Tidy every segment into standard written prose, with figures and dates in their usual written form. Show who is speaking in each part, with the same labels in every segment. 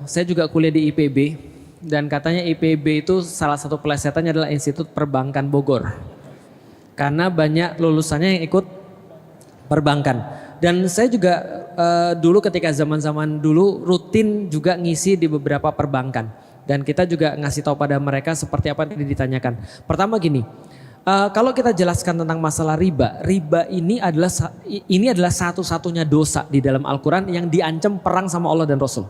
Speaker 1: Saya juga kuliah di IPB dan katanya IPB itu salah satu plesetannya adalah Institut Perbankan Bogor. Karena banyak lulusannya yang ikut perbankan. Dan saya juga dulu ketika zaman-zaman dulu rutin juga ngisi di beberapa perbankan. Dan kita juga ngasih tahu pada mereka seperti apa yang ditanyakan. Pertama gini, kalau kita jelaskan tentang masalah riba, riba ini adalah satu-satunya dosa di dalam Al-Quran yang diancam perang sama Allah dan Rasul.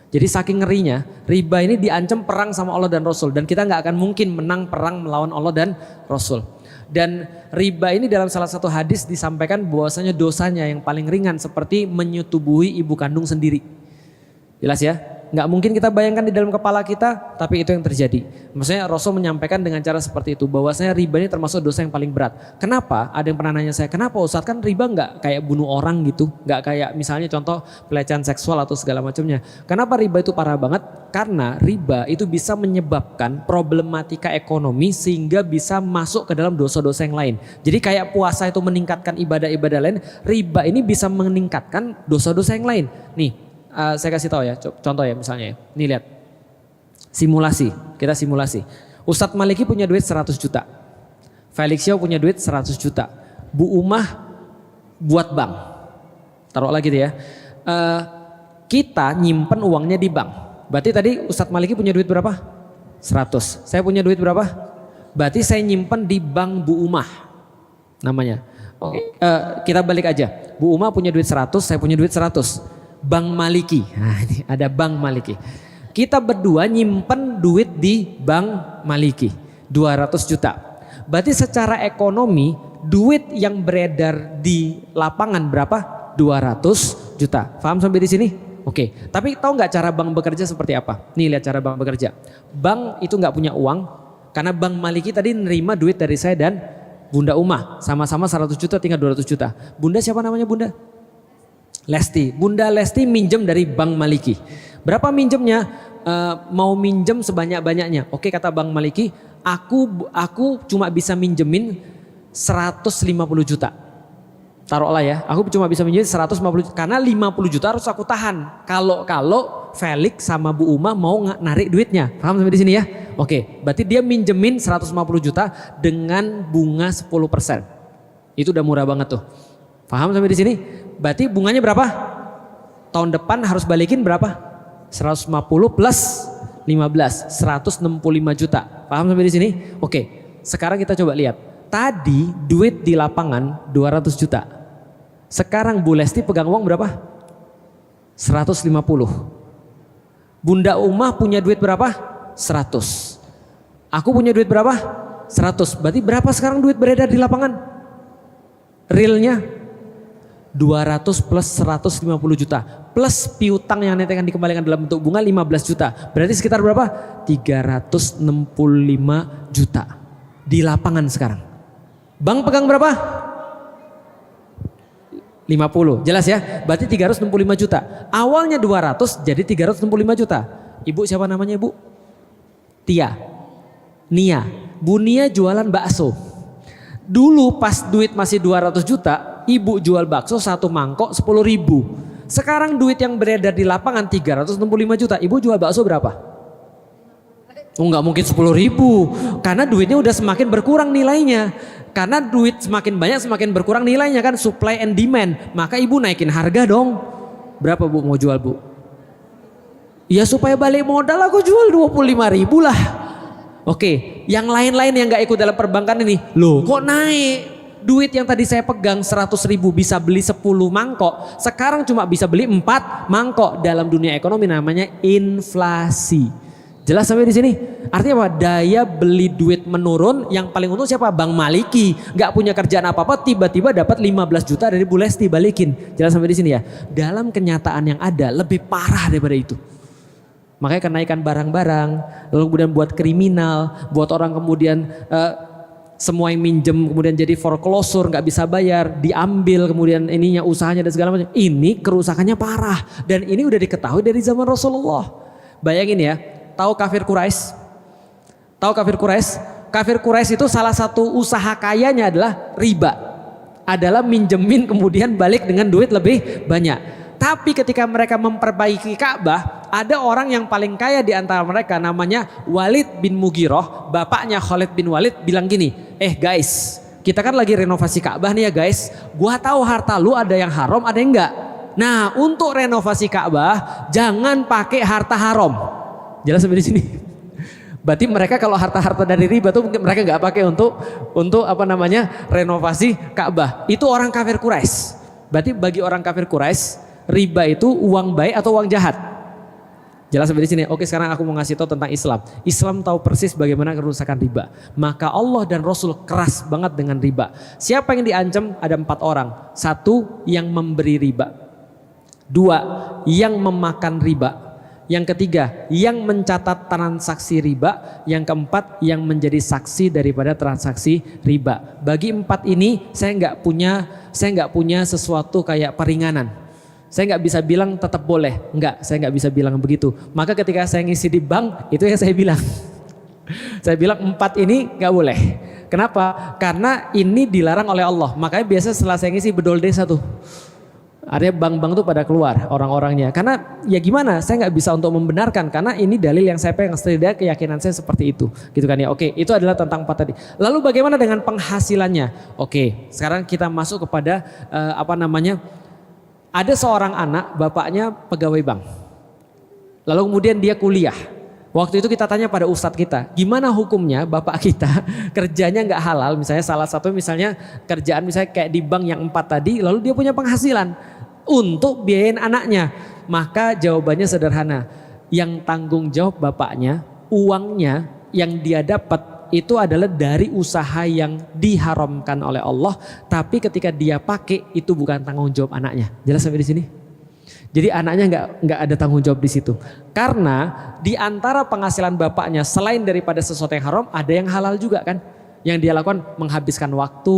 Speaker 1: Jadi saking ngerinya, riba ini diancam perang sama Allah dan Rasul. Dan kita nggak akan mungkin menang perang melawan Allah dan Rasul. Dan riba ini dalam salah satu hadis disampaikan bahwasanya dosanya yang paling ringan seperti menyetubuhi ibu kandung sendiri. Jelas ya? Nggak mungkin kita bayangkan di dalam kepala kita, tapi itu yang terjadi. Maksudnya Rasul menyampaikan dengan cara seperti itu, bahwasanya riba ini termasuk dosa yang paling berat. Kenapa? Ada yang pernah nanya saya, kenapa Ustadz, kan riba nggak kayak bunuh orang gitu, nggak kayak misalnya contoh pelecehan seksual atau segala macamnya. Kenapa riba itu parah banget? Karena riba itu bisa menyebabkan problematika ekonomi sehingga bisa masuk ke dalam dosa-dosa yang lain. Jadi kayak puasa itu meningkatkan ibadah-ibadah lain, riba ini bisa meningkatkan dosa-dosa yang lain. Nih. Saya kasih tahu ya, contoh ya misalnya ya. Nih lihat, simulasi, kita simulasi. Ustadz Maliki punya duit 100 juta. Felix Yao punya duit 100 juta. Bu Umah buat bank. Taruhlah gitu ya. Kita nyimpen uangnya di bank. Berarti tadi Ustadz Maliki punya duit berapa? 100. Saya punya duit berapa? Berarti saya nyimpen di bank Bu Umah namanya. Oke, kita balik aja. Bu Umah punya duit 100, saya punya duit 100. Bank Maliki, nah ini ada Bank Maliki. Kita berdua nyimpen duit di Bank Maliki 200 juta. Berarti secara ekonomi duit yang beredar di lapangan berapa? 200 juta. Paham sampai di sini? Oke. Tapi tahu nggak cara bank bekerja seperti apa? Nih lihat cara bank bekerja. Bank itu nggak punya uang karena Bank Maliki tadi nerima duit dari saya dan Bunda Umah. Sama-sama 100 juta tinggal 200 juta. Bunda siapa namanya Bunda? Lesti, Bunda Lesti minjem dari Bank Maliki. Berapa minjemnya? Mau minjem sebanyak-banyaknya. Oke kata Bank Maliki, aku cuma bisa minjemin 150 juta. Taruhlah ya, aku cuma bisa minjemin 150 juta. Karena 50 juta harus aku tahan. Kalau Felix sama Bu Uma mau narik duitnya. Paham sampai di sini ya? Oke, berarti dia minjemin 150 juta dengan bunga 10%. Itu udah murah banget tuh. Paham sampai di sini? Berarti bunganya berapa? Tahun depan harus balikin berapa? 150 plus 15, 165 juta. Paham sampai di sini? Oke, sekarang kita coba lihat. Tadi duit di lapangan 200 juta. Sekarang Bu Lesti pegang uang berapa? 150. Bunda Umah punya duit berapa? 100. Aku punya duit berapa? 100. Berarti berapa sekarang duit beredar di lapangan? Realnya 200 plus 150 juta plus piutang yang nanti akan dikembalikan dalam bentuk bunga 15 juta. Berarti sekitar berapa? 365 juta di lapangan sekarang. Bank pegang berapa? 50. Jelas ya? Berarti 365 juta. Awalnya 200 jadi 365 juta. Ibu siapa namanya Ibu? Tia. Nia. Bu Nia jualan bakso. Dulu pas duit masih 200 juta, ibu jual bakso satu mangkok 10.000. Sekarang duit yang beredar di lapangan 365 juta, ibu jual bakso berapa? Oh nggak mungkin 10.000, karena duitnya udah semakin berkurang nilainya. Karena duit semakin banyak semakin berkurang nilainya kan, supply and demand. Maka ibu naikin harga dong. Berapa Bu mau jual Bu? Ya supaya balik modal aku jual 25.000 lah. Oke, yang lain-lain yang gak ikut dalam perbankan ini, loh kok naik? Duit yang tadi saya pegang 100.000 bisa beli 10 mangkok, sekarang cuma bisa beli 4 mangkok. Dalam dunia ekonomi namanya inflasi. Jelas sampai di sini? Artinya apa? Daya beli duit menurun, yang paling untung siapa? Bank Maliki. Gak punya kerjaan apa-apa, tiba-tiba dapat 15 juta dari Bu Lesti balikin. Jelas sampai di sini ya? Dalam kenyataan yang ada lebih parah daripada itu. Makanya kenaikan barang-barang, lalu kemudian buat kriminal, buat orang kemudian semua yang minjem kemudian jadi foreclosure, nggak bisa bayar, diambil kemudian ininya usahanya dan segala macam. Ini kerusakannya parah dan ini udah diketahui dari zaman Rasulullah. Bayangin ya, tahu kafir Quraisy? Tahu kafir Quraisy? Kafir Quraisy itu salah satu usaha kayanya adalah riba, adalah minjemin kemudian balik dengan duit lebih banyak. Tapi ketika mereka memperbaiki Ka'bah, ada orang yang paling kaya di antara mereka namanya Walid bin Mughirah, bapaknya Khalid bin Walid bilang gini, guys, kita kan lagi renovasi Ka'bah nih ya guys, gua tahu harta lu ada yang haram ada yang enggak. Nah untuk renovasi Ka'bah jangan pakai harta haram. Jelas sampai di sini? Berarti mereka kalau harta-harta dari riba tuh mereka nggak pakai untuk renovasi Ka'bah. Itu orang kafir Quraisy. Berarti bagi orang kafir Quraisy riba itu uang baik atau uang jahat? Jelas sampai di sini. Oke, sekarang aku mau ngasih tahu tentang Islam. Islam tahu persis bagaimana kerusakan riba. Maka Allah dan Rasul keras banget dengan riba. Siapa yang diancam? Ada 4 orang. 1, yang memberi riba. 2, yang memakan riba. Yang ketiga, yang mencatat transaksi riba. Yang keempat, yang menjadi saksi daripada transaksi riba. Bagi 4 ini saya nggak punya sesuatu kayak peringanan. Saya nggak bisa bilang tetap boleh, saya nggak bisa bilang begitu. Maka ketika saya ngisi di bank, itu yang saya bilang. Saya bilang 4 ini nggak boleh. Kenapa? Karena ini dilarang oleh Allah. Makanya biasa setelah saya ngisi bedol desa tuh. Artinya bank-bank tuh pada keluar orang-orangnya. Karena ya gimana, saya nggak bisa untuk membenarkan. Karena ini dalil yang saya pegang, setidaknya keyakinan saya seperti itu. Gitu kan ya. Oke, itu adalah tentang 4 tadi. Lalu bagaimana dengan penghasilannya? Oke, sekarang kita masuk kepada ada seorang anak, bapaknya pegawai bank. Lalu kemudian dia kuliah. Waktu itu kita tanya pada ustadz kita, gimana hukumnya bapak kita kerjanya nggak halal, misalnya salah satu kerjaan misalnya kayak di bank yang 4 tadi, lalu dia punya penghasilan untuk biayain anaknya. Maka jawabannya sederhana, yang tanggung jawab bapaknya, uangnya yang dia dapat itu adalah dari usaha yang diharamkan oleh Allah, tapi ketika dia pakai itu bukan tanggung jawab anaknya. Jelas sampai di sini? Jadi anaknya nggak ada tanggung jawab di situ. Karena di antara penghasilan bapaknya selain daripada sesuatu yang haram, ada yang halal juga kan. Yang dia lakukan menghabiskan waktu,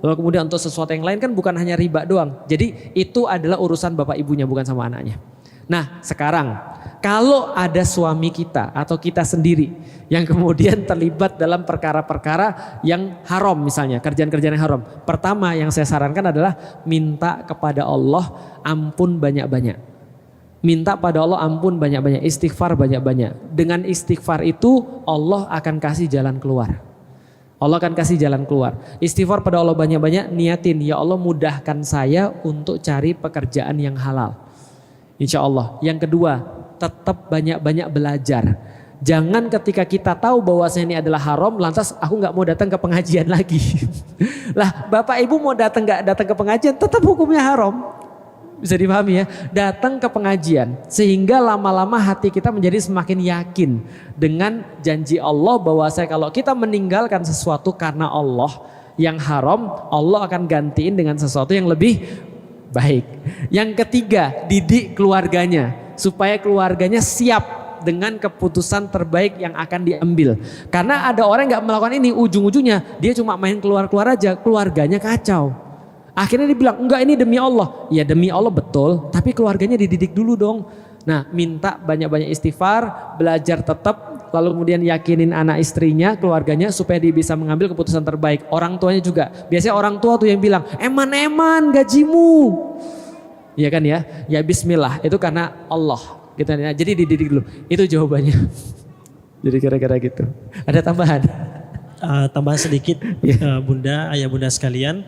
Speaker 1: lalu kemudian untuk sesuatu yang lain kan bukan hanya riba doang. Jadi itu adalah urusan bapak ibunya, bukan sama anaknya. Nah sekarang kalau ada suami kita atau kita sendiri yang kemudian terlibat dalam perkara-perkara yang haram, misalnya kerjaan-kerjaan yang haram. Pertama yang saya sarankan adalah minta kepada Allah ampun banyak-banyak. Minta pada Allah ampun banyak-banyak, istighfar banyak-banyak. Dengan istighfar itu Allah akan kasih jalan keluar. Allah akan kasih jalan keluar. Istighfar pada Allah banyak-banyak, niatin ya Allah mudahkan saya untuk cari pekerjaan yang halal. Insya Allah. Yang kedua, tetap banyak-banyak belajar. Jangan ketika kita tahu bahwa ini adalah haram, lantas aku nggak mau datang ke pengajian lagi. Lah, bapak ibu mau nggak datang ke pengajian, tetap hukumnya haram. Bisa dipahami ya. Datang ke pengajian sehingga lama-lama hati kita menjadi semakin yakin dengan janji Allah bahwa kalau kita meninggalkan sesuatu karena Allah yang haram, Allah akan gantiin dengan sesuatu yang lebih baik. Yang ketiga, didik keluarganya supaya keluarganya siap dengan keputusan terbaik yang akan diambil. Karena ada orang yang nggak melakukan ini, ujung-ujungnya dia cuma main keluar-keluar aja, keluarganya kacau. Akhirnya dia bilang enggak, ini demi Allah. Ya demi Allah betul, tapi keluarganya dididik dulu dong. Nah minta banyak-banyak istighfar, belajar tetap. Lalu kemudian yakinin anak istrinya, keluarganya supaya dia bisa mengambil keputusan terbaik. Orang tuanya juga. Biasanya orang tua tuh yang bilang, eman-eman gajimu. Iya kan ya? Ya bismillah, itu karena Allah. Gitu ya. Jadi dididik dulu. Itu jawabannya. Jadi kira-kira gitu. Ada tambahan?
Speaker 2: Tambahan sedikit Bunda, ayah bunda sekalian.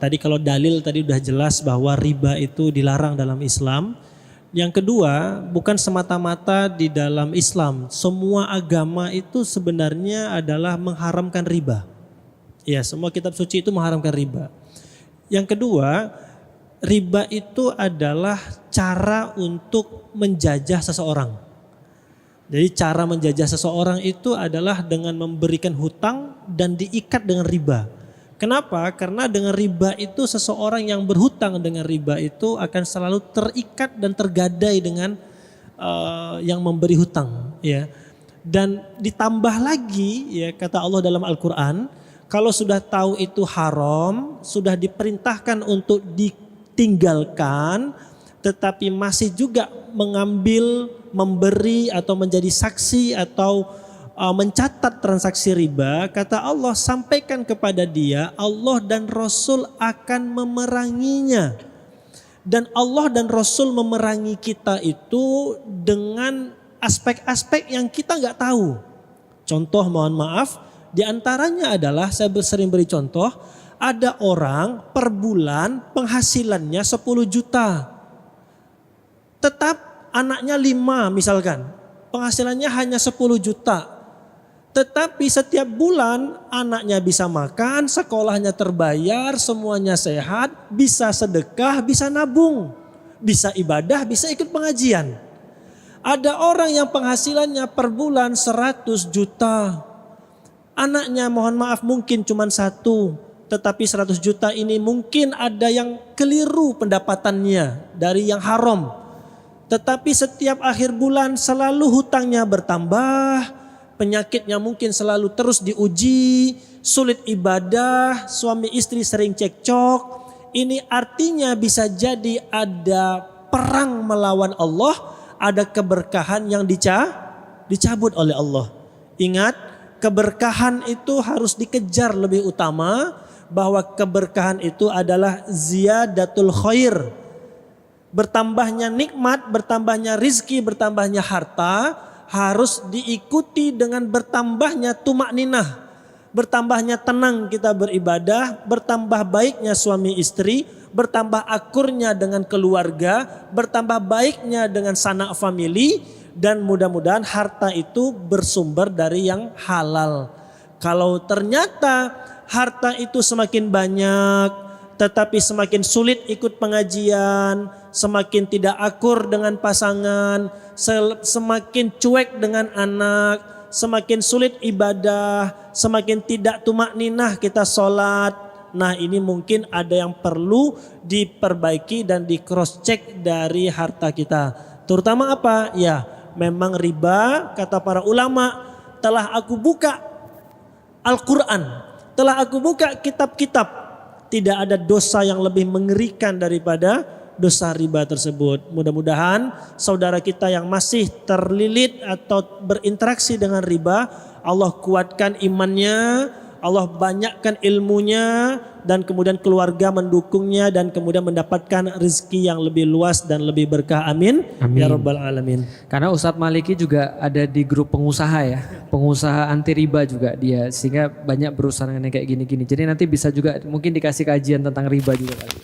Speaker 2: Tadi kalau dalil tadi udah jelas bahwa riba itu dilarang dalam Islam. Yang kedua, bukan semata-mata di dalam Islam, semua agama itu sebenarnya adalah mengharamkan riba. Ya, semua kitab suci itu mengharamkan riba. Yang kedua, riba itu adalah cara untuk menjajah seseorang. Jadi cara menjajah seseorang itu adalah dengan memberikan hutang dan diikat dengan riba. Kenapa? Karena dengan riba itu seseorang yang berhutang dengan riba itu akan selalu terikat dan tergadai dengan yang memberi hutang, ya. Dan ditambah lagi, ya, kata Allah dalam Al-Qur'an, kalau sudah tahu itu haram, sudah diperintahkan untuk ditinggalkan, tetapi masih juga mengambil, memberi atau menjadi saksi atau mencatat transaksi riba, kata Allah sampaikan kepada dia, Allah dan Rasul akan memeranginya. Dan Allah dan Rasul memerangi kita itu dengan aspek-aspek yang kita nggak tahu. Contoh mohon maaf, di antaranya adalah saya sering beri contoh, ada orang per bulan penghasilannya 10 juta. Tetap anaknya 5 misalkan, penghasilannya hanya 10 juta. Tetapi setiap bulan anaknya bisa makan, sekolahnya terbayar, semuanya sehat, bisa sedekah, bisa nabung, bisa ibadah, bisa ikut pengajian. Ada orang yang penghasilannya per bulan 100 juta. Anaknya mohon maaf mungkin cuma 1, tetapi 100 juta ini mungkin ada yang keliru pendapatannya dari yang haram. Tetapi setiap akhir bulan selalu hutangnya bertambah. Penyakitnya mungkin selalu terus diuji, sulit ibadah, suami istri sering cekcok. Ini artinya bisa jadi ada perang melawan Allah, ada keberkahan yang dicabut oleh Allah. Ingat, keberkahan itu harus dikejar lebih utama, bahwa keberkahan itu adalah ziyadatul khair. Bertambahnya nikmat, bertambahnya rizki, bertambahnya harta harus diikuti dengan bertambahnya tumakninah, bertambahnya tenang kita beribadah, bertambah baiknya suami istri, bertambah akurnya dengan keluarga, bertambah baiknya dengan sanak famili, dan mudah-mudahan harta itu bersumber dari yang halal. Kalau ternyata harta itu semakin banyak tetapi semakin sulit ikut pengajian, semakin tidak akur dengan pasangan, semakin cuek dengan anak, semakin sulit ibadah, semakin tidak tumakninah kita sholat. Nah ini mungkin ada yang perlu diperbaiki dan di cross check dari harta kita. Terutama apa? Ya memang riba, kata para ulama, telah aku buka Al-Quran, telah aku buka kitab-kitab. Tidak ada dosa yang lebih mengerikan daripada dosa riba tersebut. Mudah-mudahan saudara kita yang masih terlilit atau berinteraksi dengan riba, Allah kuatkan imannya, Allah banyakkan ilmunya, dan kemudian keluarga mendukungnya, dan kemudian mendapatkan rezeki yang lebih luas dan lebih berkah. Amin.
Speaker 1: Amin.
Speaker 2: Ya Rabbal Alamin.
Speaker 1: Karena Ustadz Maliki juga ada di grup pengusaha ya, pengusaha anti riba juga dia, sehingga banyak berusaha dengan yang kayak gini-gini. Jadi nanti bisa juga mungkin dikasih kajian tentang riba juga kali.